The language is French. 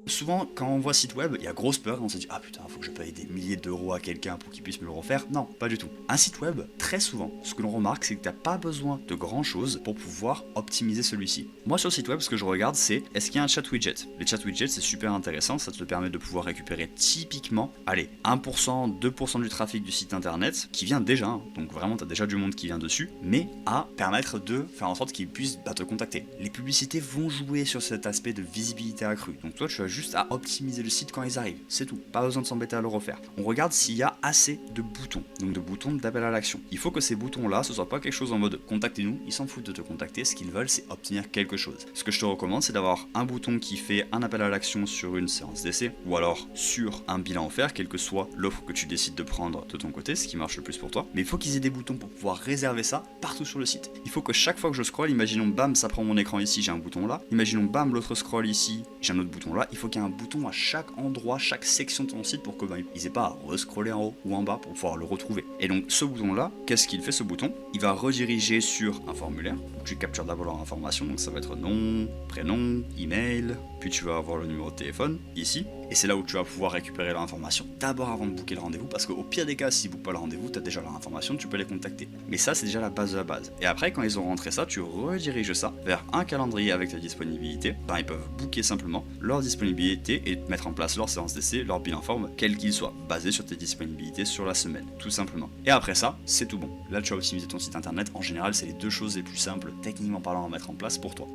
souvent, quand on voit site web, il y a grosse peur, on se dit ah putain, faut que je paye des milliers d'euros à quelqu'un pour qu'il puisse me le refaire. Non, pas du tout. Un site web, très souvent, ce que l'on remarque, c'est que t'as pas besoin de grand chose pour pouvoir optimiser celui-ci. Moi, sur le site web, ce que je regarde, c'est est-ce qu'il y a un chat widget. Les chat widgets, c'est super intéressant, ça te permet de pouvoir récupérer typiquement, allez, 1%, 2% du trafic du site internet qui vient déjà, hein. Donc vraiment, t'as déjà du monde qui vient dessus, mais à permettre de faire en sorte qu'ils puissent te contacter. Les publicités vont jouer sur cet aspect de visibilité accrue. Donc toi, tu as juste à optimiser le site quand ils arrivent. C'est tout. Pas besoin de s'embêter à le refaire. On regarde s'il y a assez de boutons. Donc de boutons d'appel à l'action. Il faut que ces boutons-là, ce soit pas quelque chose en mode contactez-nous. Ils s'en foutent de te contacter. Ce qu'ils veulent, c'est obtenir quelque chose. Ce que je te recommande, c'est d'avoir un bouton qui fait un appel à l'action sur une séance d'essai ou alors sur un bilan offert, quelle que soit l'offre que tu décides de prendre de ton côté, ce qui marche le plus pour toi. Mais il faut qu'ils aient des boutons pour pouvoir réserver ça partout sur le site. Il faut que chaque fois que je scroll, imaginons bam, ça prend mon écran ici, j'ai un bouton là. Imaginons bam, l'autre scroll ici, j'ai un autre bouton là. Il faut qu'il y ait un bouton à chaque endroit, chaque section de ton site pour que ils aient pas à rescroller en haut ou en bas pour pouvoir le retrouver. Et donc ce bouton là, qu'est-ce qu'il fait ce bouton? Il va rediriger sur un formulaire où tu captures d'abord leur information, donc ça va être nom, prénom, email, puis tu vas avoir le numéro de téléphone ici. Et c'est là où tu vas pouvoir récupérer leur information d'abord avant de booker le rendez-vous, parce qu'au pire des cas, s'ils bookent pas le rendez-vous, tu as déjà leur information, tu peux les contacter. Mais ça, c'est déjà la base de la base. Et après, quand ils ont rentré ça, tu rediriges ça vers un calendrier avec ta disponibilité. Ils peuvent booker simplement leur disponibilité et mettre en place leur séance d'essai, leur bilan forme, quel qu'il soit, basé sur tes disponibilités sur la semaine, tout simplement. Et après ça, c'est tout bon. Là, tu vas optimiser ton site internet. En général, c'est les deux choses les plus simples, techniquement parlant, à mettre en place pour toi.